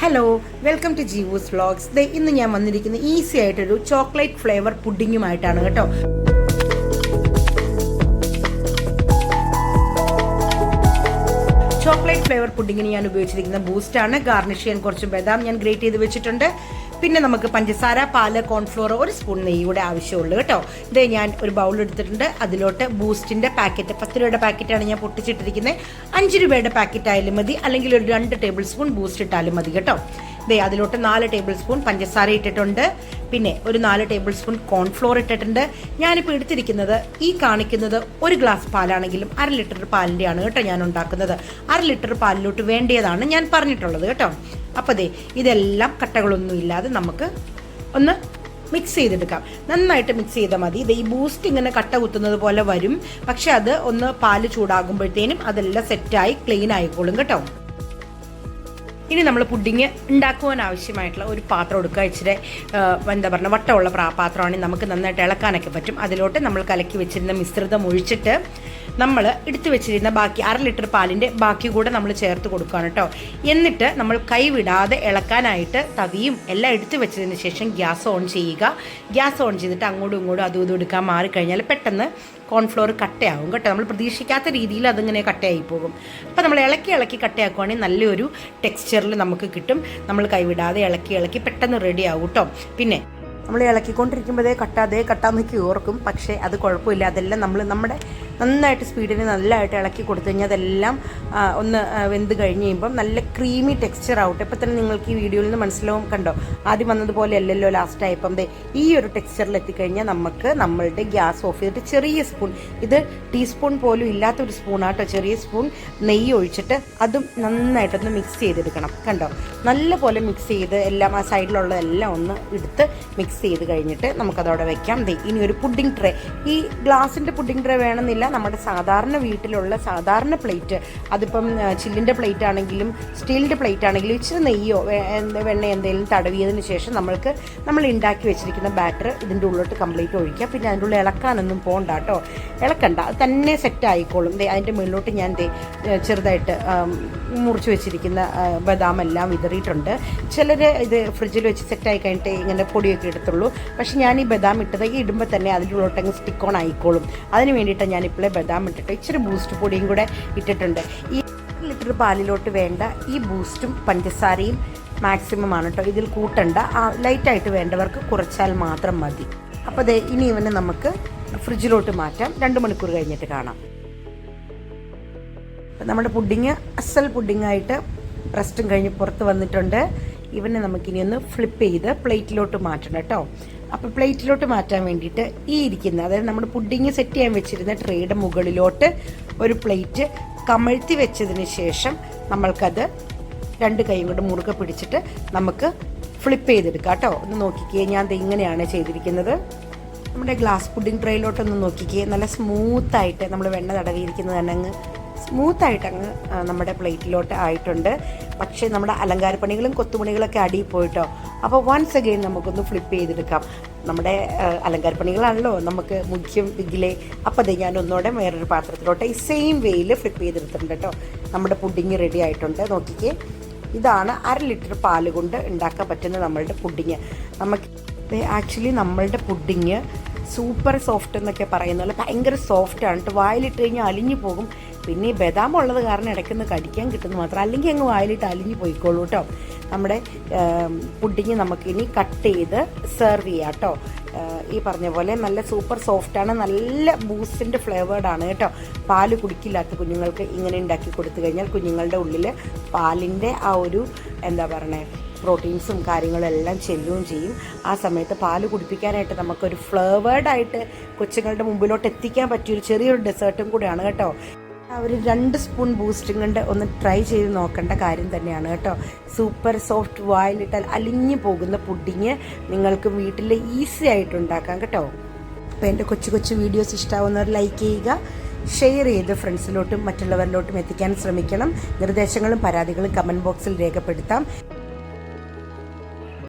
Hello, welcome to Jeevu's vlogs. ഇന്ന് ഞാൻ വന്നിരിക്കുന്നത് ഈസി ആയിട്ടൊരു ചോക്ലേറ്റ് ഫ്ലേവർ പുഡിങ്ങുമായിട്ടാണ് കേട്ടോ. ചോക്ലേറ്റ് ഫ്ലേവർ പുഡിങ്ങിന് ഞാൻ ഉപയോഗിച്ചിരിക്കുന്ന ബൂസ്റ്റാണ്. ഗാർണിഷ് ചെയ്യാൻ കുറച്ച് ബദാം ഞാൻ ഗ്രേറ്റ് ചെയ്ത് വെച്ചിട്ടുണ്ട്. പിന്നെ നമുക്ക് പഞ്ചസാര, പാല്, കോൺഫ്ലോർ, ഒരു സ്പൂൺ നെയ്യൂടെ ആവശ്യമുള്ളൂ കേട്ടോ. ഞാൻ ഒരു ബൗൾ എടുത്തിട്ടുണ്ട്. അതിലോട്ട് ബൂസ്റ്റിൻ്റെ പാക്കറ്റ്, 10 രൂപയുടെ പാക്കറ്റാണ് ഞാൻ പൊട്ടിച്ചിട്ടിരിക്കുന്നത്. 5 രൂപയുടെ പാക്കറ്റ് ആയാലും മതി, അല്ലെങ്കിൽ ഒരു 2 ടേബിൾ സ്പൂൺ ബൂസ്റ്റ് ഇട്ടാലും മതി കേട്ടോ. അതിലോട്ട് 4 ടേബിൾ സ്പൂൺ പഞ്ചസാര ഇട്ടിട്ടുണ്ട്. പിന്നെ ഒരു 4 ടേബിൾ സ്പൂൺ കോൺഫ്ലോർ ഇട്ടിട്ടുണ്ട്. ഞാനിപ്പോൾ എടുത്തിരിക്കുന്നത് ഈ കാണിക്കുന്നത് 1 ഗ്ലാസ് പാലാണെങ്കിലും 1/2 ലിറ്റർ പാലിൻ്റെയാണ് കേട്ടോ ഞാൻ ഉണ്ടാക്കുന്നത്. 1/2 ലിറ്റർ പാലിലോട്ട് വേണ്ടിയതാണ് ഞാൻ പറഞ്ഞിട്ടുള്ളത് കേട്ടോ. അപ്പോൾ ഇതെല്ലാം കട്ടകളൊന്നും ഇല്ലാതെ നമുക്ക് ഒന്ന് മിക്സ് ചെയ്തെടുക്കാം. നന്നായിട്ട് മിക്സ് ചെയ്താൽ മതി. ഈ ബൂസ്റ്റ് ഇങ്ങനെ കട്ട കുത്തുന്നത് പോലെ വരും, പക്ഷെ അത് ഒന്ന് പാല് ചൂടാകുമ്പോഴത്തേനും അതെല്ലാം സെറ്റായി ക്ലീൻ ആയിക്കോളും കേട്ടോ. ഇനി നമ്മൾ പുഡിങ് ഉണ്ടാക്കുവാൻ ആവശ്യമായിട്ടുള്ള ഒരു പാത്രം എടുക്കുക. ഇച്ചിരി എന്താ പറയുക, വട്ടമുള്ള പാത്രമാണെങ്കിൽ നമുക്ക് നന്നായിട്ട് ഇളക്കാനൊക്കെ പറ്റും. അതിലോട്ട് നമ്മൾ കലക്കി വെച്ചിരുന്ന മിശ്രിതം ഒഴിച്ചിട്ട് നമ്മൾ എടുത്തു വെച്ചിരുന്ന ബാക്കി 1/2 ലിറ്റർ പാലിൻ്റെ ബാക്കി കൂടെ നമ്മൾ ചേർത്ത് കൊടുക്കുകയാണ് കേട്ടോ. എന്നിട്ട് നമ്മൾ കൈവിടാതെ ഇളക്കാനായിട്ട് തവിയും എല്ലാം എടുത്തു വെച്ചതിന് ശേഷം ഗ്യാസ് ഓൺ ചെയ്യുക. ഗ്യാസ് ഓൺ ചെയ്തിട്ട് അങ്ങോട്ടും ഇങ്ങോട്ടും അതും ഇതും എടുക്കാൻ മാറിക്കഴിഞ്ഞാൽ പെട്ടെന്ന് കോൺഫ്ലോർ കട്ടയാകും കേട്ടോ. നമ്മൾ പ്രതീക്ഷിക്കാത്ത രീതിയിൽ അതിങ്ങനെ കട്ടയായി പോകും. അപ്പോൾ നമ്മൾ ഇളക്കി കട്ടയാക്കുവാണെങ്കിൽ നല്ലൊരു ടെക്സ്ചറിൽ നമുക്ക് കിട്ടും. നമ്മൾ കൈവിടാതെ ഇളക്കി പെട്ടെന്ന് റെഡി ആകും കേട്ടോ. പിന്നെ നമ്മൾ ഇളക്കിക്കൊണ്ടിരിക്കുമ്പോഴേ കട്ടാന്നൊക്കെ ഓർക്കും, പക്ഷേ അത് കുഴപ്പമില്ല. അതെല്ലാം നമ്മുടെ നന്നായിട്ട് സ്പീഡിന് നല്ലതായിട്ട് ഇളക്കി കൊടുത്തു കഴിഞ്ഞാൽ അതെല്ലാം ഒന്ന് വെന്ത് കഴിഞ്ഞ് കഴിയുമ്പം നല്ല ക്രീമി ടെക്സ്ചർ ആവട്ടെ. ഇപ്പം തന്നെ നിങ്ങൾക്ക് ഈ വീഡിയോയിൽ നിന്ന് മനസ്സിലാവും, കണ്ടോ, ആദ്യം വന്നതുപോലെ അല്ലല്ലോ ലാസ്റ്റ് ആയപ്പം ഈ ഒരു ടെക്സ്ചറിൽ എത്തിക്കഴിഞ്ഞാൽ നമുക്ക് നമ്മളുടെ ഗ്യാസ് ഓഫ് ചെയ്തിട്ട് ചെറിയ സ്പൂൺ, ഇത് ടീസ്പൂൺ പോലും ഇല്ലാത്തൊരു സ്പൂണാട്ടോ, ചെറിയ സ്പൂൺ നെയ്യ് ഒഴിച്ചിട്ട് അതും നന്നായിട്ടൊന്ന് മിക്സ് ചെയ്തെടുക്കണം. കണ്ടോ, നല്ല പോലെ മിക്സ് ചെയ്ത് എല്ലാം ആ സൈഡിലുള്ളതെല്ലാം ഒന്ന് എടുത്ത് മിക്സ് ചെയ്ത് കഴിഞ്ഞിട്ട് നമുക്കതവിടെ വെക്കാം. ഇനി ഒരു പുഡിംഗ് ട്രേ, ഈ ഗ്ലാസിൻ്റെ പുഡിംഗ് ട്രേ വേണമെന്നില്ല, നമ്മുടെ സാധാരണ വീട്ടിലുള്ള സാധാരണ പ്ലേറ്റ്, അതിപ്പം ചില്ലിൻ്റെ പ്ലേറ്റ് ആണെങ്കിലും സ്റ്റീലിൻ്റെ പ്ലേറ്റ് ആണെങ്കിലും ഇച്ചിരി നെയ്യോ വെണ്ണ എന്തെങ്കിലും തടവിയതിന് ശേഷം നമ്മൾ ഉണ്ടാക്കി വെച്ചിരിക്കുന്ന ബാറ്റർ ഇതിൻ്റെ ഉള്ളിലോട്ട് കംപ്ലീറ്റ് ഒഴിക്കുക. പിന്നെ അതിൻ്റെ ഉള്ളിൽ ഇളക്കാനൊന്നും പോകണ്ട കേട്ടോ, ഇളക്കണ്ട, അത് തന്നെ സെറ്റ് ആയിക്കോളും. അതിൻ്റെ മുകളിലോട്ട് ഞാൻ ചെറുതായിട്ട് മുറിച്ച് വെച്ചിരിക്കുന്ന ബദാം എല്ലാം വിതറിയിട്ടുണ്ട്. ചിലർ ഇത് ഫ്രിഡ്ജിൽ വെച്ച് സെറ്റായി കഴിഞ്ഞിട്ട് ഇങ്ങനെ പൊടിയൊക്കെ എടുത്തുള്ളൂ, പക്ഷെ ഞാൻ ഈ ബദാം ഇട്ടത് ഇടുമ്പോൾ തന്നെ അതിൻ്റെ ഉള്ളിലോട്ടങ്ങ് സ്റ്റിക്ക് ഓൺ ആയിക്കോളും. അതിന് വേണ്ടിയിട്ട് ഞാൻ ഇപ്പോഴേ ബദാം ഇട്ടിട്ട് ഇച്ചിരി ബൂസ്റ്റ് പൊടിയും കൂടെ ഇട്ടിട്ടുണ്ട്. ഈ 1 ലിറ്റർ പാലിലോട്ട് വേണ്ട ഈ ബൂസ്റ്റും പഞ്ചസാരയും മാക്സിമം ആണ് കേട്ടോ, ഇതിൽ കൂട്ടണ്ട. ലൈറ്റായിട്ട് വേണ്ടവർക്ക് കുറച്ചാൽ മാത്രം മതി. അപ്പോൾ ഇനി ഇവനെ നമുക്ക് ഫ്രിഡ്ജിലോട്ട് മാറ്റാം. 2 മണിക്കൂർ കഴിഞ്ഞിട്ട് കാണാം. നമ്മുടെ പുഡിങ് അസൽ പുഡിങ്ങായിട്ട് റെസ്റ്റും കഴിഞ്ഞ് പുറത്ത് വന്നിട്ടുണ്ട്. ഇവനെ നമുക്കിനി ഒന്ന് ഫ്ലിപ്പ് ചെയ്ത് പ്ലേറ്റിലോട്ട് മാറ്റണം കേട്ടോ. അപ്പോൾ പ്ലേറ്റിലോട്ട് മാറ്റാൻ വേണ്ടിയിട്ട് ഈ ഇരിക്കുന്ന, അതായത് നമ്മുടെ പുഡിങ് സെറ്റ് ചെയ്യാൻ വെച്ചിരുന്ന ട്രേയുടെ മുകളിലോട്ട് ഒരു പ്ലേറ്റ് കമഴ്ത്തി വെച്ചതിന് ശേഷം നമ്മൾക്കത് 2 കൈയും കൊണ്ട് മുറുകെ പിടിച്ചിട്ട് നമുക്ക് ഫ്ലിപ്പ് ചെയ്തെടുക്കാം കേട്ടോ. ഒന്ന് നോക്കിക്കേ, ഞാൻ ഇങ്ങനെയാണ് ചെയ്തിരിക്കുന്നത്. നമ്മുടെ ഗ്ലാസ് പുഡിങ് ട്രേയിലോട്ടൊന്ന് നോക്കിക്കേ, നല്ല സ്മൂത്തായിട്ട് നമ്മൾ വെണ്ണ തടവിയിരിക്കുന്നത് തന്നെ അങ്ങ് സ്മൂത്തായിട്ട് അങ്ങ് നമ്മുടെ പ്ലേറ്റിലോട്ട് ആയിട്ടുണ്ട്. പക്ഷേ നമ്മുടെ അലങ്കാരപ്പണികളും കൊത്തുപണികളൊക്കെ അടിയിൽ പോയിട്ടോ. അപ്പോൾ വൺസ് അഗെയിൻ നമുക്കൊന്ന് ഫ്ലിപ്പ് ചെയ്തെടുക്കാം. നമ്മുടെ അലങ്കാരപ്പണികളാണല്ലോ നമുക്ക് മുഖ്യം ഇതിലെ. അപ്പോൾ ഞാൻ ഒന്നുകൂടെ വേറൊരു പാത്രത്തിലോട്ട് ഈ സെയിം വേയിൽ ഫ്ലിപ്പ് ചെയ്തെടുത്തിട്ടുണ്ട് കേട്ടോ. നമ്മുടെ പുഡിങ് റെഡി ആയിട്ടുണ്ട്. നോക്കിക്കേ, ഇതാണ് 1/2 ലിറ്റർ പാല് കൊണ്ട് ഉണ്ടാക്കാൻ പറ്റുന്ന നമ്മളുടെ പുഡിങ്. നമുക്ക് ആക്ച്വലി നമ്മളുടെ പുഡിങ് സൂപ്പർ സോഫ്റ്റ് എന്നൊക്കെ പറയുന്ന പോലെ ഭയങ്കര സോഫ്റ്റാണ് കേട്ടോ. വായിലിട്ട് കഴിഞ്ഞാൽ അലിഞ്ഞു പോകും. പിന്നെ ഈ ബദാം ഉള്ളത് കാരണം ഇടയ്ക്കൊന്ന് കടിക്കാൻ കിട്ടുന്നു മാത്രം, അല്ലെങ്കിൽ അങ്ങ് വായിലിട്ട് അലിഞ്ഞു പോയിക്കോളൂ കേട്ടോ. നമ്മുടെ പുഡിങ് നമുക്കിനി കട്ട് ചെയ്ത് സെർവ് ചെയ്യാം കേട്ടോ. ഈ പറഞ്ഞ പോലെ നല്ല സൂപ്പർ സോഫ്റ്റാണ്, നല്ല ബൂസ്റ്റിൻ്റെ ഫ്ലേവേർഡാണ് കേട്ടോ. പാല് കുടിക്കില്ലാത്ത കുഞ്ഞുങ്ങൾക്ക് ഇങ്ങനെ ഉണ്ടാക്കി കൊടുത്തു കഴിഞ്ഞാൽ കുഞ്ഞുങ്ങളുടെ ഉള്ളിൽ പാലിൻ്റെ ആ ഒരു എന്താ പറയണേ പ്രോട്ടീൻസും കാര്യങ്ങളും എല്ലാം ചെല്ലുകയും ചെയ്യും. ആ സമയത്ത് പാല് കുടിപ്പിക്കാനായിട്ട് നമുക്കൊരു ഫ്ലേവേർഡായിട്ട് കൊച്ചുങ്ങളുടെ മുമ്പിലോട്ട് എത്തിക്കാൻ പറ്റിയൊരു ചെറിയൊരു ഡെസേർട്ടും കൂടെയാണ് കേട്ടോ. ഒരു 2 സ്പൂൺ ബൂസ്റ്റും കൊണ്ട് ഒന്ന് ട്രൈ ചെയ്ത് നോക്കേണ്ട കാര്യം തന്നെയാണ് കേട്ടോ. സൂപ്പർ സോഫ്റ്റ്, വായിലിട്ടാൽ അലിഞ്ഞു പോകുന്ന പുഡിങ് നിങ്ങൾക്ക് വീട്ടിൽ ഈസി ആയിട്ട് ഉണ്ടാക്കാം കേട്ടോ. അപ്പോൾ എൻ്റെ കൊച്ചു വീഡിയോസ് ഇഷ്ടമാവുന്നവർ ലൈക്ക് ചെയ്യുക, ഷെയർ ചെയ്ത് ഫ്രണ്ട്സിലോട്ടും മറ്റുള്ളവരിലോട്ടും എത്തിക്കാൻ ശ്രമിക്കണം. നിർദ്ദേശങ്ങളും പരാതികളും കമൻറ്റ് ബോക്സിൽ രേഖപ്പെടുത്താം.